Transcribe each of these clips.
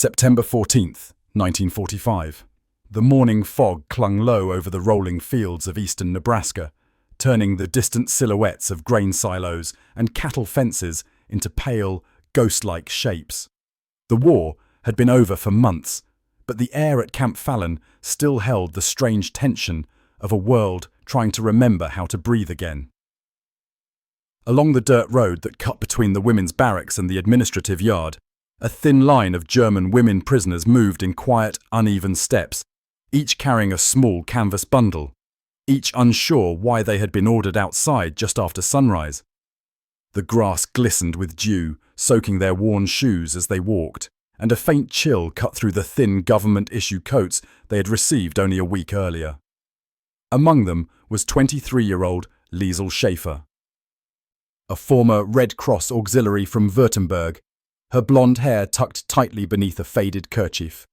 September 14th, 1945. The morning fog clung low over the rolling fields of eastern Nebraska, turning the distant silhouettes of grain silos and cattle fences into pale, ghost-like shapes. The war had been over for months, but the air at Camp Fallon still held the strange tension of a world trying to remember how to breathe again. Along the dirt road that cut between the women's barracks and the administrative yard, a thin line of German women prisoners moved in quiet, uneven steps, each carrying a small canvas bundle, each unsure why they had been ordered outside just after sunrise. The grass glistened with dew, soaking their worn shoes as they walked, and a faint chill cut through the thin government-issue coats they had received only a week earlier. Among them was 23-year-old Liesl Schaefer, a former Red Cross auxiliary from Württemberg, her blonde hair tucked tightly beneath a faded kerchief.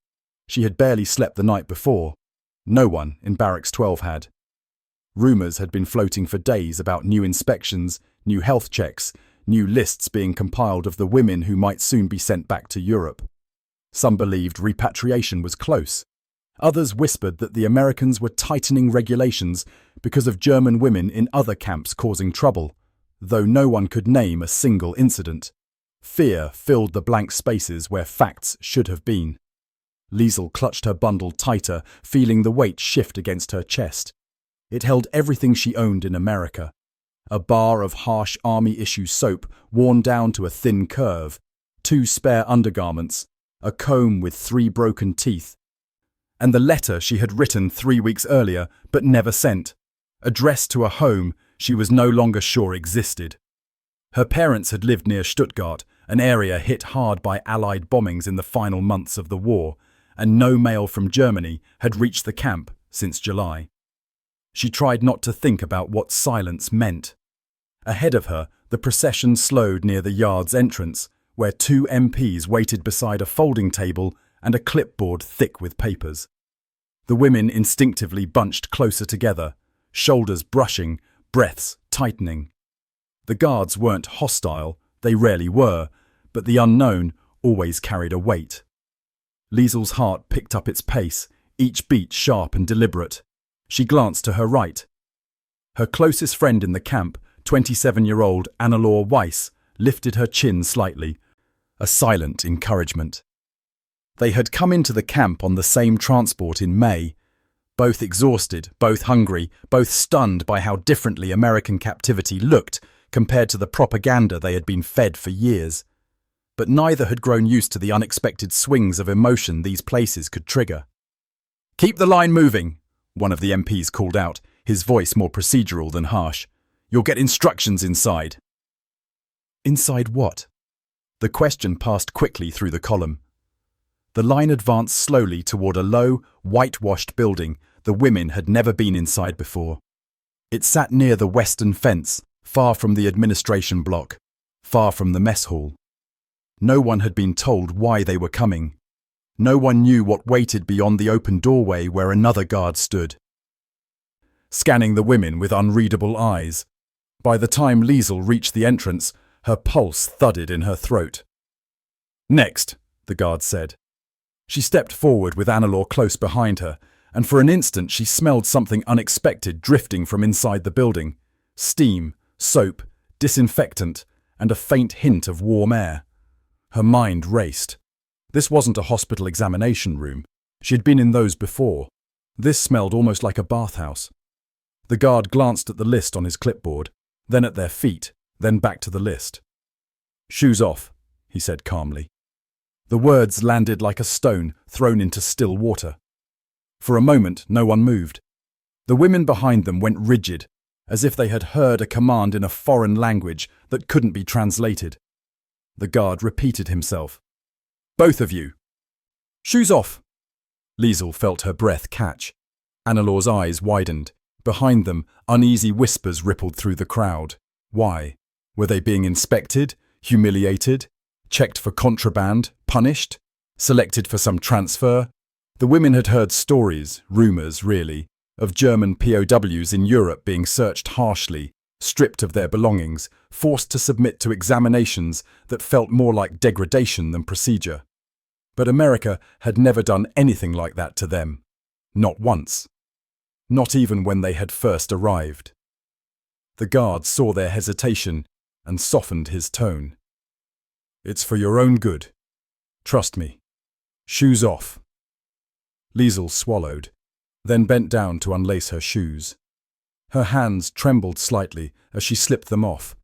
She had barely slept the night before. No one in Barracks 12 had. Rumours had been floating for days about new inspections, new health checks, new lists being compiled of the women who might soon be sent back to Europe. Some believed repatriation was close. Others whispered that the Americans were tightening regulations because of German women in other camps causing trouble, though no one could name a single incident. Fear filled the blank spaces where facts should have been. Liesl clutched her bundle tighter, feeling the weight shift against her chest. It held everything she owned in America. A bar of harsh army-issue soap worn down to a thin curve, 2 spare undergarments, a comb with 3 broken teeth, and the letter she had written 3 weeks earlier but never sent, addressed to a home she was no longer sure existed. Her parents had lived near Stuttgart, an area hit hard by Allied bombings in the final months of the war, and no mail from Germany had reached the camp since July. She tried not to think about what silence meant. Ahead of her, the procession slowed near the yard's entrance, where 2 MPs waited beside a folding table and a clipboard thick with papers. The women instinctively bunched closer together, shoulders brushing, breaths tightening. The guards weren't hostile, they rarely were, but the unknown always carried a weight. Liesl's heart picked up its pace, each beat sharp and deliberate. She glanced to her right. Her closest friend in the camp, 27-year-old Annalore Weiss, lifted her chin slightly, a silent encouragement. They had come into the camp on the same transport in May, both exhausted, both hungry, both stunned by how differently American captivity looked compared to the propaganda they had been fed for years. But neither had grown used to the unexpected swings of emotion these places could trigger. "Keep the line moving," one of the MPs called out, his voice more procedural than harsh. "You'll get instructions inside." Inside what? The question passed quickly through the column. The line advanced slowly toward a low, whitewashed building the women had never been inside before. It sat near the western fence, far from the administration block, far from the mess hall. No one had been told why they were coming. No one knew what waited beyond the open doorway where another guard stood, scanning the women with unreadable eyes. By the time Liesl reached the entrance, her pulse thudded in her throat. "Next," the guard said. She stepped forward with Annalore close behind her, and for an instant she smelled something unexpected drifting from inside the building. Steam, soap, disinfectant, and a faint hint of warm air. Her mind raced. This wasn't a hospital examination room. She had been in those before. This smelled almost like a bathhouse. The guard glanced at the list on his clipboard, then at their feet, then back to the list. "Shoes off," he said calmly. The words landed like a stone thrown into still water. For a moment, no one moved. The women behind them went rigid, as if they had heard a command in a foreign language that couldn't be translated. The guard repeated himself. "Both of you." "Shoes off." Liesl felt her breath catch. Annalore's eyes widened. Behind them, uneasy whispers rippled through the crowd. Why? Were they being inspected, humiliated, checked for contraband, punished, selected for some transfer? The women had heard stories, rumours really, of German POWs in Europe being searched harshly, stripped of their belongings, forced to submit to examinations that felt more like degradation than procedure. But America had never done anything like that to them. Not once. Not even when they had first arrived. The guard saw their hesitation and softened his tone. "It's for your own good. Trust me. Shoes off." Liesl swallowed, then bent down to unlace her shoes. Her hands trembled slightly as she slipped them off,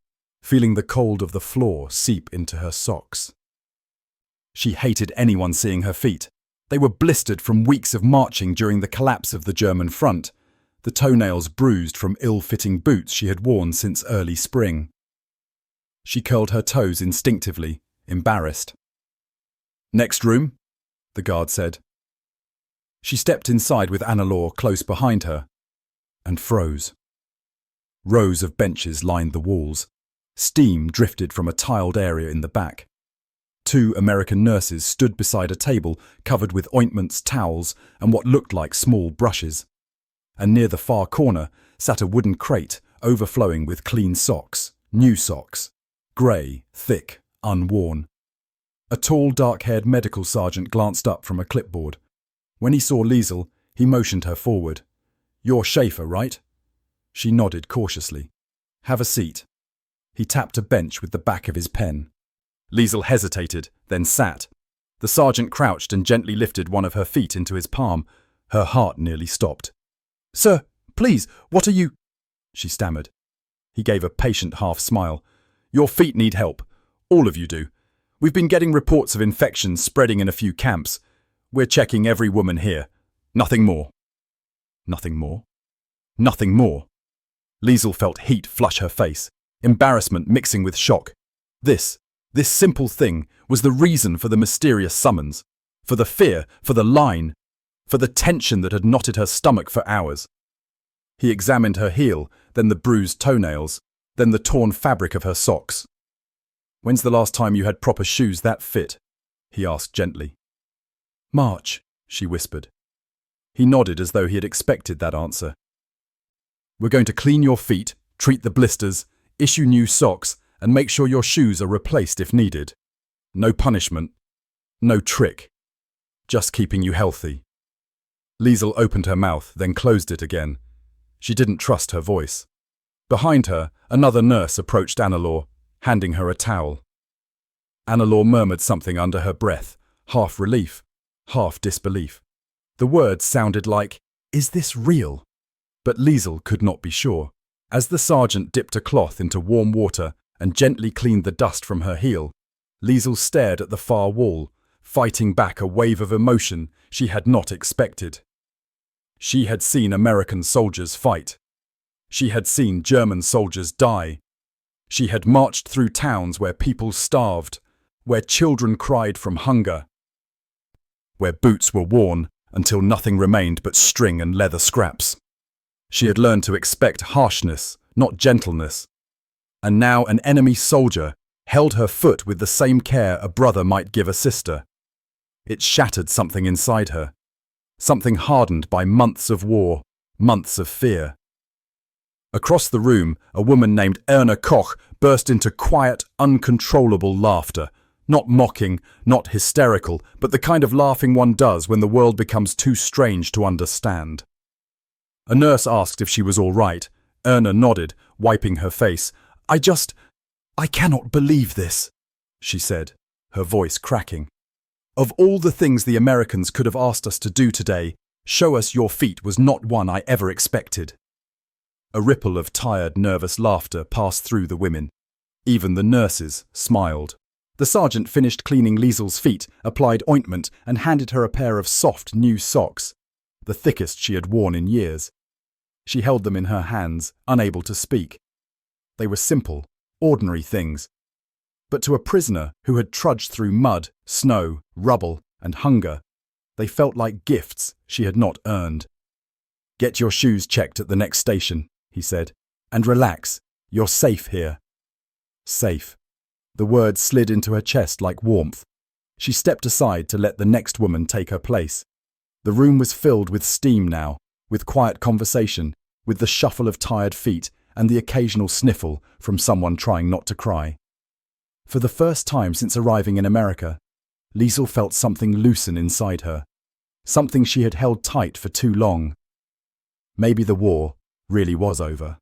feeling the cold of the floor seep into her socks. She hated anyone seeing her feet. They were blistered from weeks of marching during the collapse of the German front, the toenails bruised from ill-fitting boots she had worn since early spring. She curled her toes instinctively, embarrassed. "Next room," the guard said. She stepped inside with Anna-Laure close behind her and froze. Rows of benches lined the walls. Steam drifted from a tiled area in the back. 2 American nurses stood beside a table covered with ointments, towels, and what looked like small brushes. And near the far corner sat a wooden crate overflowing with clean socks, new socks, grey, thick, unworn. A tall, dark-haired medical sergeant glanced up from a clipboard. When he saw Liesl, he motioned her forward. "You're Schaefer, right?" She nodded cautiously. "Have a seat." He tapped a bench with the back of his pen. Liesl hesitated, then sat. The sergeant crouched and gently lifted one of her feet into his palm. Her heart nearly stopped. "Sir, please, what are you—" she stammered. He gave a patient half-smile. "Your feet need help. All of you do. We've been getting reports of infections spreading in a few camps. We're checking every woman here. Nothing more." Nothing more? Nothing more. Liesl felt heat flush her face, embarrassment mixing with shock. This simple thing was the reason for the mysterious summons, for the fear, for the line, for the tension that had knotted her stomach for hours. He examined her heel, then the bruised toenails, then the torn fabric of her socks. "When's the last time you had proper shoes that fit?" he asked gently. "March," she whispered. He nodded as though he had expected that answer. "We're going to clean your feet, treat the blisters, issue new socks, and make sure your shoes are replaced if needed. No punishment, no trick. Just keeping you healthy." Liesl opened her mouth, then closed it again. She didn't trust her voice. Behind her, another nurse approached Anna-Laure, handing her a towel. Anna-Laure murmured something under her breath, half relief, half disbelief. The words sounded like, "Is this real?" But Liesl could not be sure. As the sergeant dipped a cloth into warm water and gently cleaned the dust from her heel, Liesl stared at the far wall, fighting back a wave of emotion she had not expected. She had seen American soldiers fight. She had seen German soldiers die. She had marched through towns where people starved, where children cried from hunger, where boots were worn until nothing remained but string and leather scraps. She had learned to expect harshness, not gentleness. And now an enemy soldier held her foot with the same care a brother might give a sister. It shattered something inside her, something hardened by months of war, months of fear. Across the room, a woman named Erna Koch burst into quiet, uncontrollable laughter. Not mocking, not hysterical, but the kind of laughing one does when the world becomes too strange to understand. A nurse asked if she was all right. Erna nodded, wiping her face. I cannot believe this," she said, her voice cracking. "Of all the things the Americans could have asked us to do today, show us your feet was not one I ever expected." A ripple of tired, nervous laughter passed through the women. Even the nurses smiled. The sergeant finished cleaning Liesl's feet, applied ointment, and handed her a pair of soft, new socks, the thickest she had worn in years. She held them in her hands, unable to speak. They were simple, ordinary things. But to a prisoner who had trudged through mud, snow, rubble, and hunger, they felt like gifts she had not earned. "Get your shoes checked at the next station," he said, "and relax. You're safe here." Safe. The word slid into her chest like warmth. She stepped aside to let the next woman take her place. The room was filled with steam now, with quiet conversation, with the shuffle of tired feet and the occasional sniffle from someone trying not to cry. For the first time since arriving in America, Liesel felt something loosen inside her, something she had held tight for too long. Maybe the war really was over.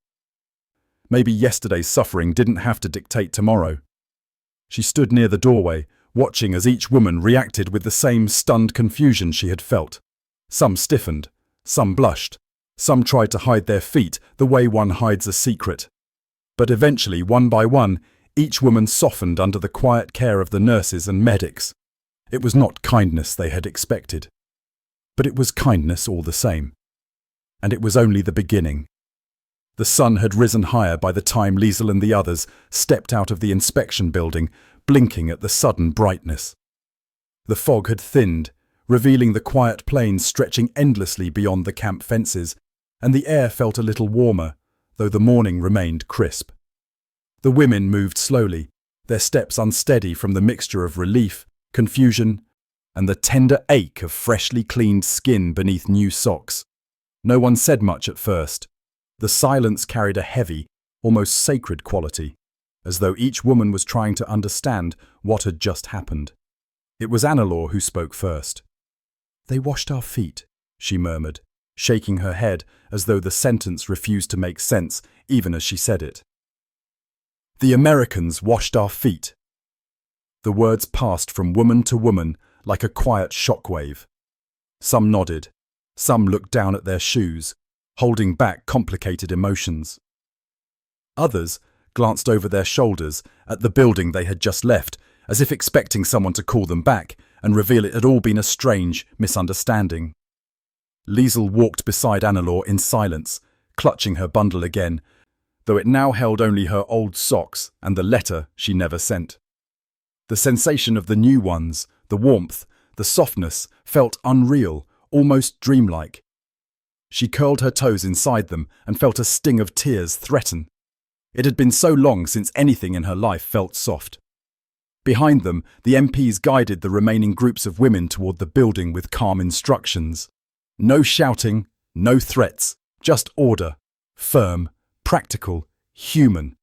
Maybe yesterday's suffering didn't have to dictate tomorrow. She stood near the doorway, watching as each woman reacted with the same stunned confusion she had felt. Some stiffened, some blushed, some tried to hide their feet the way one hides a secret. But eventually, one by one, each woman softened under the quiet care of the nurses and medics. It was not kindness they had expected, but it was kindness all the same. And it was only the beginning. The sun had risen higher by the time Liesel and the others stepped out of the inspection building, blinking at the sudden brightness. The fog had thinned, revealing the quiet plains stretching endlessly beyond the camp fences, and the air felt a little warmer, though the morning remained crisp. The women moved slowly, their steps unsteady from the mixture of relief, confusion, and the tender ache of freshly cleaned skin beneath new socks. No one said much at first. The silence carried a heavy, almost sacred quality, as though each woman was trying to understand what had just happened. It was Annalore who spoke first. "They washed our feet," she murmured, shaking her head as though the sentence refused to make sense even as she said it. "The Americans washed our feet." The words passed from woman to woman like a quiet shockwave. Some nodded, some looked down at their shoes, holding back complicated emotions. Others glanced over their shoulders at the building they had just left, as if expecting someone to call them back and reveal it had all been a strange misunderstanding. Liesel walked beside Annalore in silence, clutching her bundle again, though it now held only her old socks and the letter she never sent. The sensation of the new ones, the warmth, the softness, felt unreal, almost dreamlike. She curled her toes inside them and felt a sting of tears threaten. It had been so long since anything in her life felt soft. Behind them, the MPs guided the remaining groups of women toward the building with calm instructions. No shouting, no threats, just order, firm, practical, human.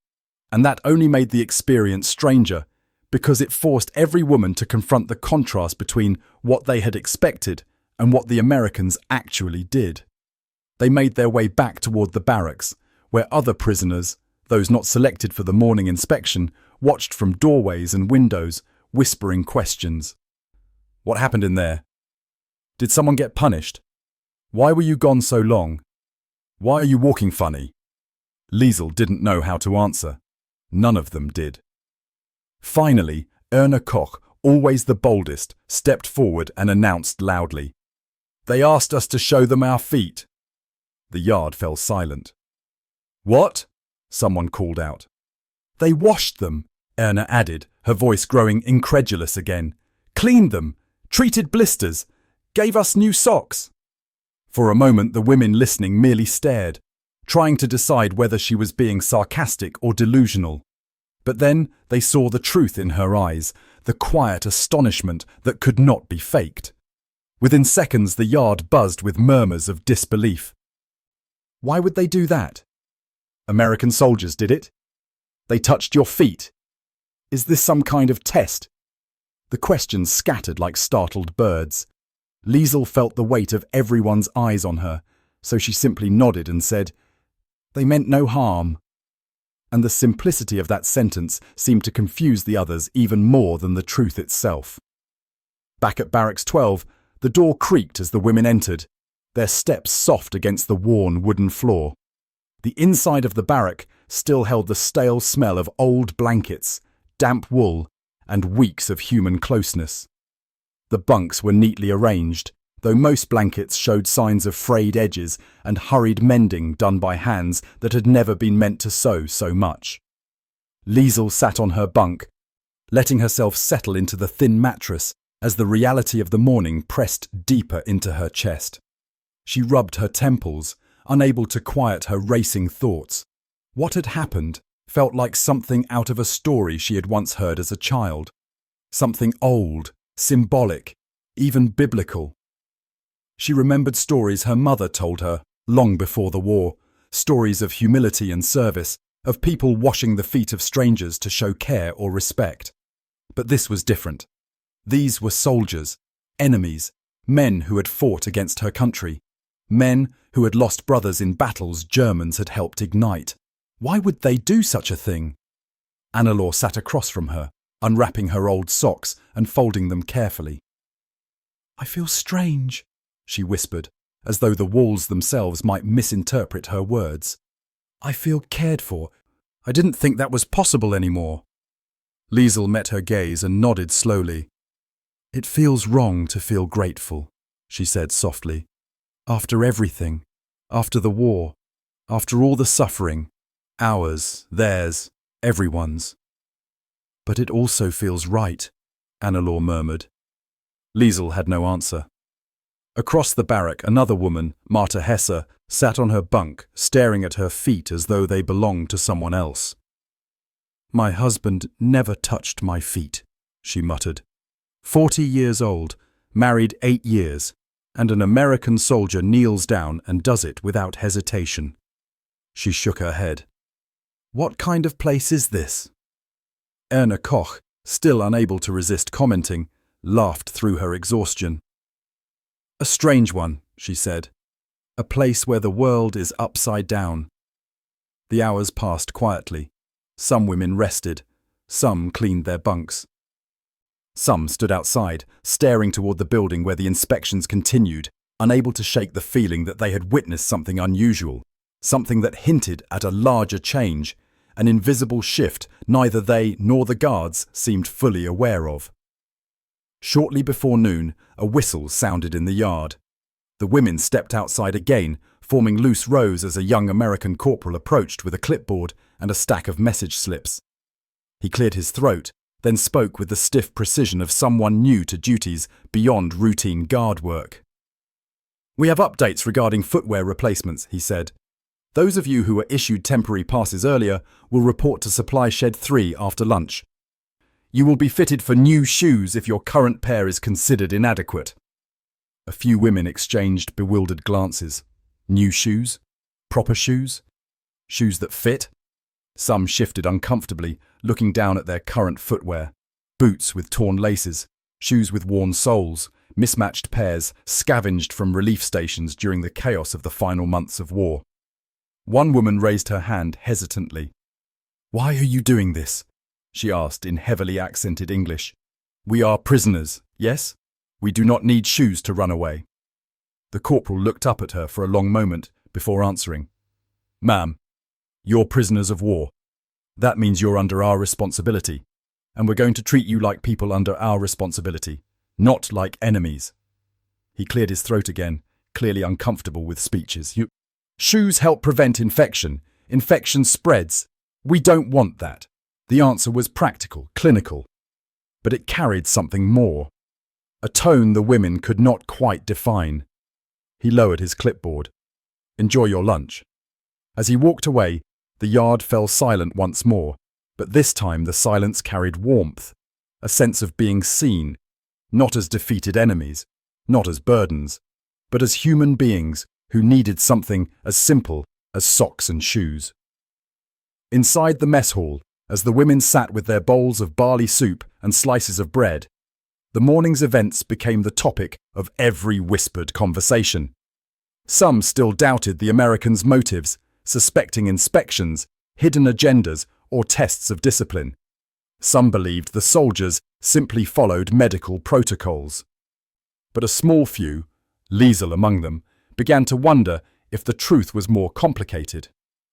And that only made the experience stranger, because it forced every woman to confront the contrast between what they had expected and what the Americans actually did. They made their way back toward the barracks, where other prisoners, those not selected for the morning inspection, watched from doorways and windows, whispering questions. "What happened in there? Did someone get punished? Why were you gone so long? Why are you walking funny?" Liesel didn't know how to answer. None of them did. Finally, Erna Koch, always the boldest, stepped forward and announced loudly, "They asked us to show them our feet." The yard fell silent. "What?" someone called out. "They washed them," Erna added, her voice growing incredulous again. "Cleaned them, treated blisters, gave us new socks." For a moment the women listening merely stared, trying to decide whether she was being sarcastic or delusional. But then they saw the truth in her eyes, the quiet astonishment that could not be faked. Within seconds the yard buzzed with murmurs of disbelief. "Why would they do that?" "American soldiers did it." "They touched your feet." "Is this some kind of test?" The questions scattered like startled birds. Liesel felt the weight of everyone's eyes on her, so she simply nodded and said, "They meant no harm." And the simplicity of that sentence seemed to confuse the others even more than the truth itself. Back at Barracks 12, the door creaked as the women entered, their steps soft against the worn wooden floor. The inside of the barrack still held the stale smell of old blankets, damp wool, and weeks of human closeness. The bunks were neatly arranged, though most blankets showed signs of frayed edges and hurried mending done by hands that had never been meant to sew so much. Liesel sat on her bunk, letting herself settle into the thin mattress as the reality of the morning pressed deeper into her chest. She rubbed her temples, unable to quiet her racing thoughts. What had happened felt like something out of a story she had once heard as a child. Something old, symbolic, even biblical. She remembered stories her mother told her long before the war, stories of humility and service, of people washing the feet of strangers to show care or respect. But this was different. These were soldiers, enemies, men who had fought against her country, men who had lost brothers in battles Germans had helped ignite. Why would they do such a thing? Annalore sat across from her, unwrapping her old socks and folding them carefully. "I feel strange," she whispered, as though the walls themselves might misinterpret her words. "I feel cared for. I didn't think that was possible anymore." Liesel met her gaze and nodded slowly. "It feels wrong to feel grateful," she said softly. "After everything, after the war, after all the suffering, ours, theirs, everyone's." "But it also feels right," Annalore murmured. Liesel had no answer. Across the barrack, another woman, Martha Hesse, sat on her bunk, staring at her feet as though they belonged to someone else. "My husband never touched my feet," she muttered. 40 years old, married 8 years, and an American soldier kneels down and does it without hesitation. She shook her head. "What kind of place is this?" Erna Koch, still unable to resist commenting, laughed through her exhaustion. "A strange one," she said. "A place where the world is upside down." The hours passed quietly. Some women rested. Some cleaned their bunks. Some stood outside, staring toward the building where the inspections continued, unable to shake the feeling that they had witnessed something unusual, something that hinted at a larger change, an invisible shift neither they nor the guards seemed fully aware of. Shortly before noon, a whistle sounded in the yard. The women stepped outside again, forming loose rows as a young American corporal approached with a clipboard and a stack of message slips. He cleared his throat, then spoke with the stiff precision of someone new to duties beyond routine guard work. "We have updates regarding footwear replacements," he said. "Those of you who were issued temporary passes earlier will report to Supply Shed 3 after lunch. You will be fitted for new shoes if your current pair is considered inadequate." A few women exchanged bewildered glances. New shoes? Proper shoes? Shoes that fit? Some shifted uncomfortably, looking down at their current footwear. Boots with torn laces, shoes with worn soles, mismatched pairs scavenged from relief stations during the chaos of the final months of war. One woman raised her hand hesitantly. "Why are you doing this?" she asked in heavily accented English. "We are prisoners, yes? We do not need shoes to run away." The corporal looked up at her for a long moment before answering. "Ma'am, you're prisoners of war. That means you're under our responsibility, and we're going to treat you like people under our responsibility, not like enemies." He cleared his throat again, clearly uncomfortable with speeches. "Shoes help prevent infection. Infection spreads. We don't want that." The answer was practical, clinical, but it carried something more. A tone the women could not quite define. He lowered his clipboard. "Enjoy your lunch." As he walked away, the yard fell silent once more, but this time the silence carried warmth, a sense of being seen, not as defeated enemies, not as burdens, but as human beings who needed something as simple as socks and shoes. Inside the mess hall, as the women sat with their bowls of barley soup and slices of bread, the morning's events became the topic of every whispered conversation. Some still doubted the Americans' motives, suspecting inspections, hidden agendas, or tests of discipline. Some believed the soldiers simply followed medical protocols. But a small few, Liesel among them, began to wonder if the truth was more complicated.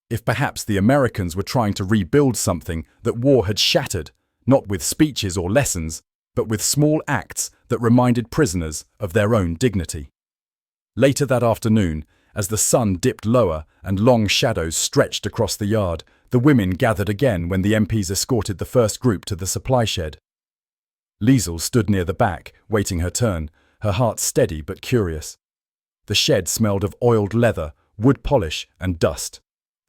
If perhaps the Americans were trying to rebuild something that war had shattered, not with speeches or lessons, but with small acts that reminded prisoners of their own dignity. Later that afternoon, as the sun dipped lower and long shadows stretched across the yard, the women gathered again when the MPs escorted the first group to the supply shed. Liesel stood near the back, waiting her turn, her heart steady but curious. The shed smelled of oiled leather, wood polish, and dust,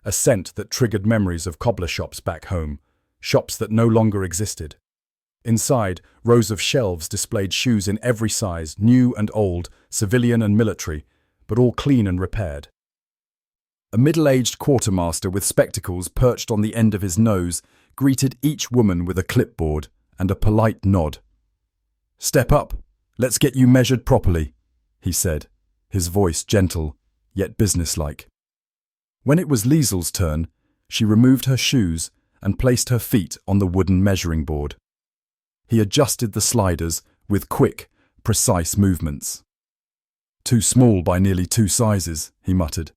a scent that triggered memories of cobbler shops back home, shops that no longer existed. Inside, rows of shelves displayed shoes in every size, new and old, civilian and military, but all clean and repaired. A middle-aged quartermaster with spectacles perched on the end of his nose greeted each woman with a clipboard and a polite nod. "Step up. Let's get you measured properly," he said, his voice gentle, yet businesslike. When it was Liesel's turn, she removed her shoes and placed her feet on the wooden measuring board. He adjusted the sliders with quick, precise movements. "Too small by nearly 2 sizes," he muttered.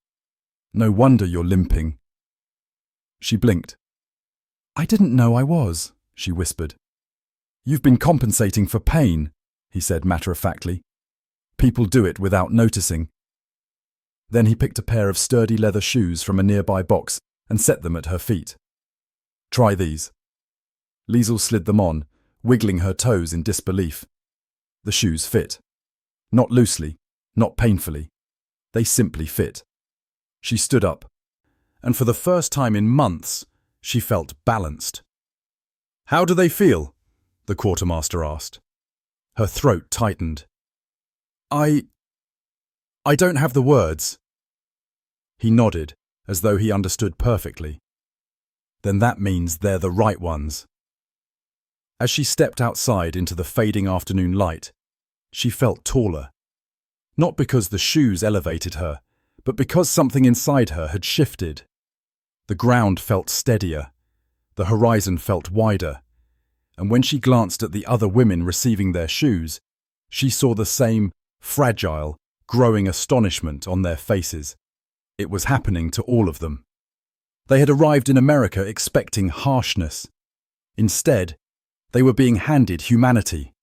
"No wonder you're limping." She blinked. "I didn't know I was," she whispered. "You've been compensating for pain," he said matter-of-factly. "People do it without noticing." Then he picked a pair of sturdy leather shoes from a nearby box and set them at her feet. "Try these." Liesel slid them on, wiggling her toes in disbelief. The shoes fit. Not loosely, not painfully. They simply fit. She stood up, and for the first time in months, she felt balanced. "How do they feel?" the quartermaster asked. Her throat tightened. I don't have the words." He nodded, as though he understood perfectly. "Then that means they're the right ones." As she stepped outside into the fading afternoon light, she felt taller. Not because the shoes elevated her, but because something inside her had shifted. The ground felt steadier, the horizon felt wider, and when she glanced at the other women receiving their shoes, she saw the same fragile, growing astonishment on their faces. It was happening to all of them. They had arrived in America expecting harshness. Instead, they were being handed humanity,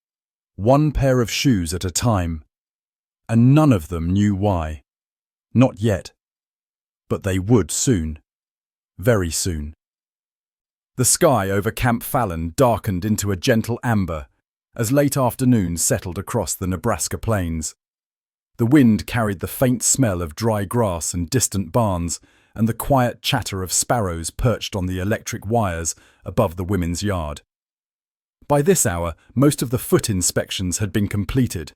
one pair of shoes at a time, and none of them knew why. Not yet. But they would soon. Very soon. The sky over Camp Fallon darkened into a gentle amber as late afternoon settled across the Nebraska plains. The wind carried the faint smell of dry grass and distant barns and the quiet chatter of sparrows perched on the electric wires above the women's yard. By this hour, most of the foot inspections had been completed.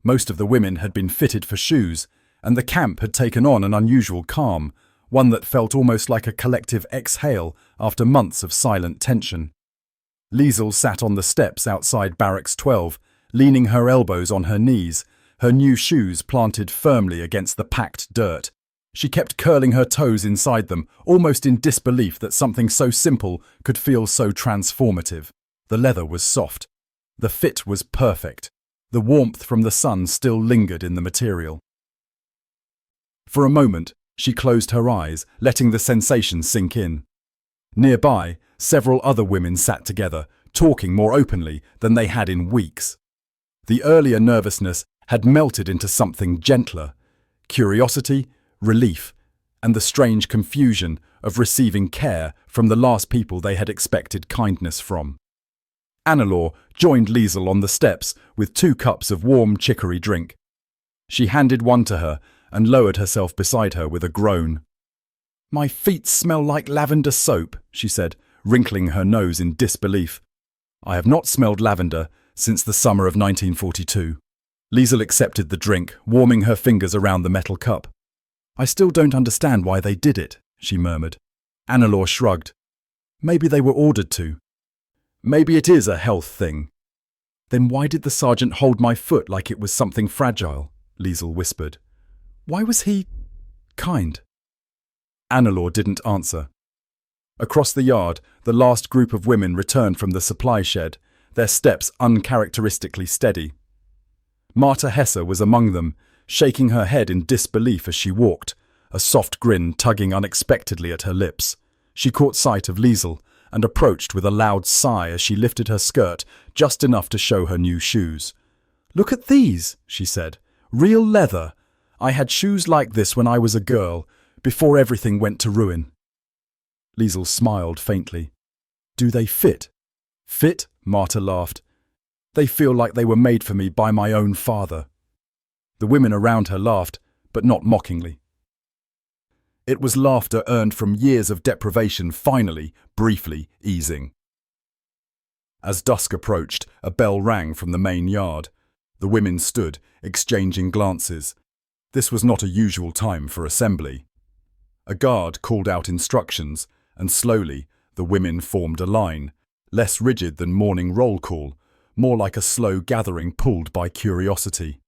Most of the women had been fitted for shoes, and the camp had taken on an unusual calm, one that felt almost like a collective exhale after months of silent tension. Liesel sat on the steps outside Barracks 12, leaning her elbows on her knees, her new shoes planted firmly against the packed dirt. She kept curling her toes inside them, almost in disbelief that something so simple could feel so transformative. The leather was soft. The fit was perfect. The warmth from the sun still lingered in the material. For a moment, she closed her eyes, letting the sensation sink in. Nearby, several other women sat together, talking more openly than they had in weeks. The earlier nervousness had melted into something gentler: curiosity, relief, and the strange confusion of receiving care from the last people they had expected kindness from. Annalore joined Liesel on the steps with 2 cups of warm chicory drink. She handed one to her and lowered herself beside her with a groan. "My feet smell like lavender soap," she said, wrinkling her nose in disbelief. "I have not smelled lavender since the summer of 1942. Liesel accepted the drink, warming her fingers around the metal cup. "I still don't understand why they did it," she murmured. Annalore shrugged. "Maybe they were ordered to. Maybe it is a health thing." "Then why did the sergeant hold my foot like it was something fragile?" Liesel whispered. "Why was he kind?" Annalore didn't answer. Across the yard, the last group of women returned from the supply shed, their steps uncharacteristically steady. Marta Hesse was among them, shaking her head in disbelief as she walked, a soft grin tugging unexpectedly at her lips. She caught sight of Liesel and approached with a loud sigh as she lifted her skirt just enough to show her new shoes. "Look at these," she said. "Real leather. I had shoes like this when I was a girl, before everything went to ruin." Liesel smiled faintly. "Do they fit?" "Fit?" Marta laughed. "They feel like they were made for me by my own father." The women around her laughed, but not mockingly. It was laughter earned from years of deprivation finally, briefly, easing. As dusk approached, a bell rang from the main yard. The women stood, exchanging glances. This was not a usual time for assembly. A guard called out instructions, and slowly the women formed a line, less rigid than morning roll call, more like a slow gathering pulled by curiosity.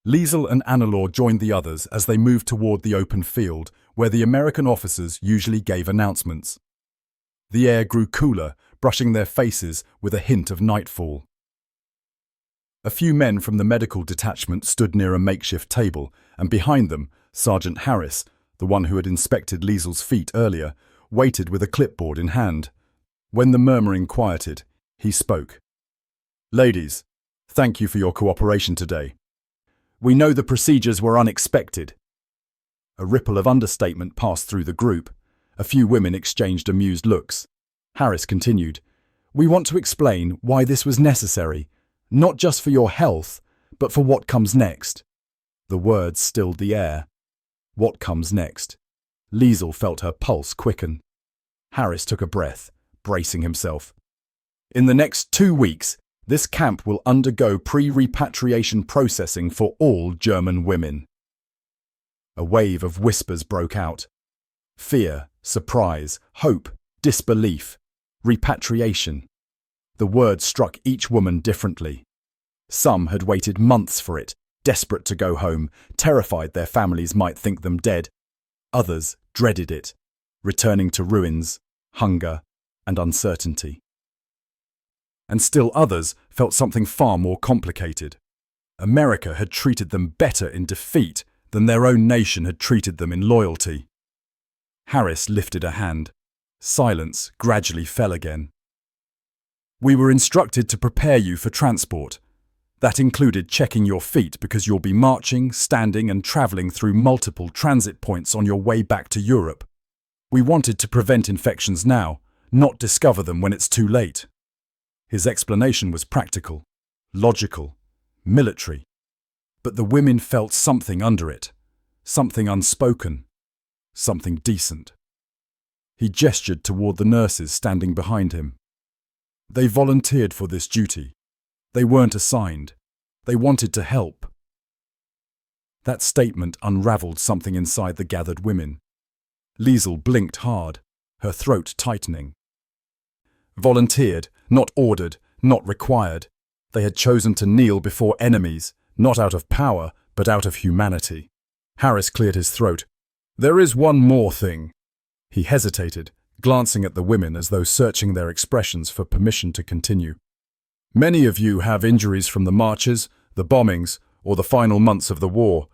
Liesel and Annalore joined the others as they moved toward the open field where the American officers usually gave announcements. The air grew cooler, brushing their faces with a hint of nightfall. A few men from the medical detachment stood near a makeshift table, and behind them, Sergeant Harris, the one who had inspected Liesel's feet earlier, waited with a clipboard in hand. When the murmuring quieted, he spoke. "Ladies, thank you for your cooperation today. We know the procedures were unexpected." A ripple of understatement passed through the group. A few women exchanged amused looks. Harris continued, "We want to explain why this was necessary, not just for your health, but for what comes next." The words stilled the air. What comes next? Liesel felt her pulse quicken. Harris took a breath, bracing himself. "In the next 2 weeks, this camp will undergo pre-repatriation processing for all German women." A wave of whispers broke out. Fear, surprise, hope, disbelief, repatriation. The word struck each woman differently. Some had waited months for it, desperate to go home, terrified their families might think them dead. Others dreaded it, returning to ruins, hunger, and uncertainty. And still others felt something far more complicated. America had treated them better in defeat than their own nation had treated them in loyalty. Harris lifted a hand. Silence gradually fell again. "We were instructed to prepare you for transport. That included checking your feet because you'll be marching, standing and travelling through multiple transit points on your way back to Europe. We wanted to prevent infections now, not discover them when it's too late." His explanation was practical, logical, military. But the women felt something under it, something unspoken, something decent. He gestured toward the nurses standing behind him. They volunteered for this duty. They weren't assigned. They wanted to help. That statement unraveled something inside the gathered women. Liesel blinked hard, her throat tightening. Volunteered, not ordered, not required. They had chosen to kneel before enemies, not out of power, but out of humanity. Harris cleared his throat. "There is one more thing." He hesitated, glancing at the women as though searching their expressions for permission to continue. "Many of you have injuries from the marches, the bombings, or the final months of the war.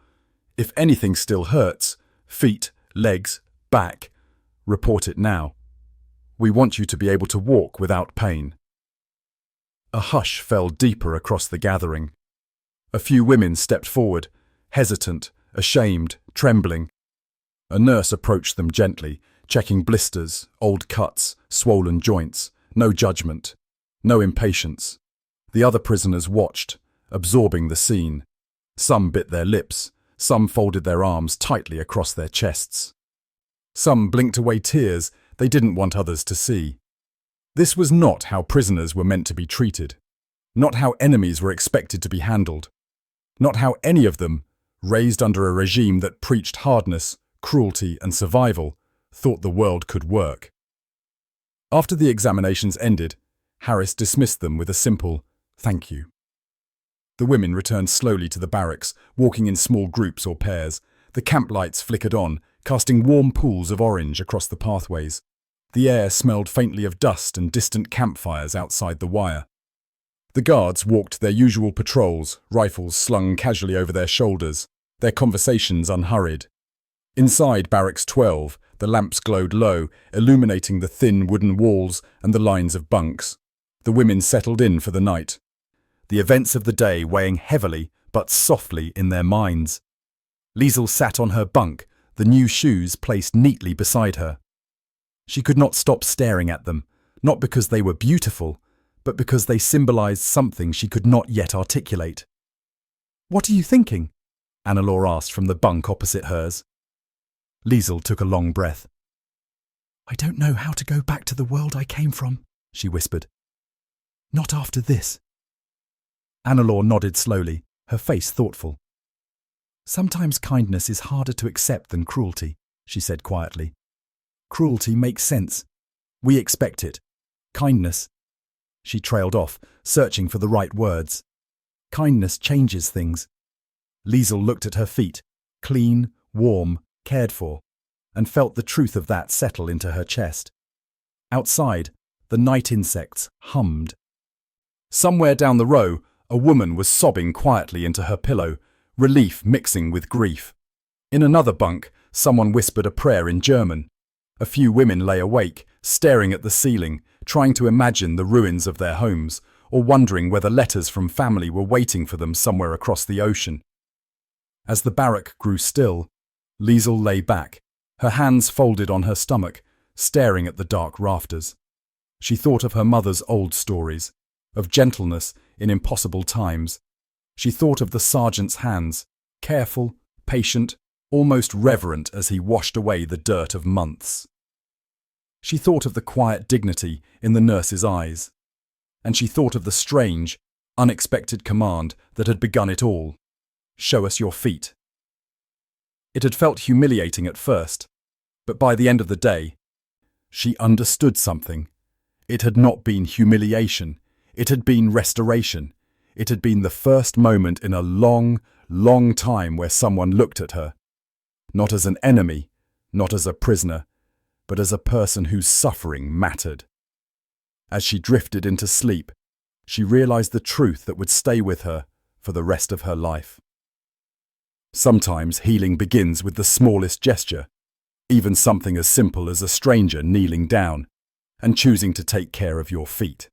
If anything still hurts, feet, legs, back, report it now. We want you to be able to walk without pain." A hush fell deeper across the gathering. A few women stepped forward, hesitant, ashamed, trembling. A nurse approached them gently, checking blisters, old cuts, swollen joints. No judgment, no impatience. The other prisoners watched, absorbing the scene. Some bit their lips, some folded their arms tightly across their chests. Some blinked away tears they didn't want others to see. This was not how prisoners were meant to be treated, not how enemies were expected to be handled, not how any of them, raised under a regime that preached hardness, cruelty and survival, thought the world could work. After the examinations ended, Harris dismissed them with a simple, "Thank you." The women returned slowly to the barracks, walking in small groups or pairs. The camp lights flickered on, casting warm pools of orange across the pathways. The air smelled faintly of dust and distant campfires outside the wire. The guards walked their usual patrols, rifles slung casually over their shoulders, their conversations unhurried. Inside Barracks 12, the lamps glowed low, illuminating the thin wooden walls and the lines of bunks. The women settled in for the night, the events of the day weighing heavily but softly in their minds. Liesel sat on her bunk, the new shoes placed neatly beside her. She could not stop staring at them, not because they were beautiful, but because they symbolized something she could not yet articulate. "What are you thinking?" Annalore asked from the bunk opposite hers. Liesel took a long breath. "I don't know how to go back to the world I came from," she whispered. "Not after this." Annalore nodded slowly, her face thoughtful. "Sometimes kindness is harder to accept than cruelty," she said quietly. "Cruelty makes sense. We expect it. Kindness, She trailed off, searching for the right words. Kindness changes things. Liesel looked at her feet, clean, warm, cared for, and felt the truth of that settle into her chest. Outside, the night insects hummed. Somewhere down the row, a woman was sobbing quietly into her pillow, relief mixing with grief. In another bunk, someone whispered a prayer in German. A few women lay awake, staring at the ceiling, trying to imagine the ruins of their homes, or wondering whether letters from family were waiting for them somewhere across the ocean. As the barrack grew still, Liesel lay back, her hands folded on her stomach, staring at the dark rafters. She thought of her mother's old stories, of gentleness in impossible times. She thought of the sergeant's hands, careful, patient, almost reverent as he washed away the dirt of months. She thought of the quiet dignity in the nurse's eyes. And she thought of the strange, unexpected command that had begun it all. Show us your feet. It had felt humiliating at first, but by the end of the day, she understood something. It had not been humiliation. It had been restoration. It had been the first moment in a long, long time where someone looked at her, not as an enemy, not as a prisoner, but as a person whose suffering mattered. As she drifted into sleep, she realized the truth that would stay with her for the rest of her life. Sometimes healing begins with the smallest gesture, even something as simple as a stranger kneeling down and choosing to take care of your feet.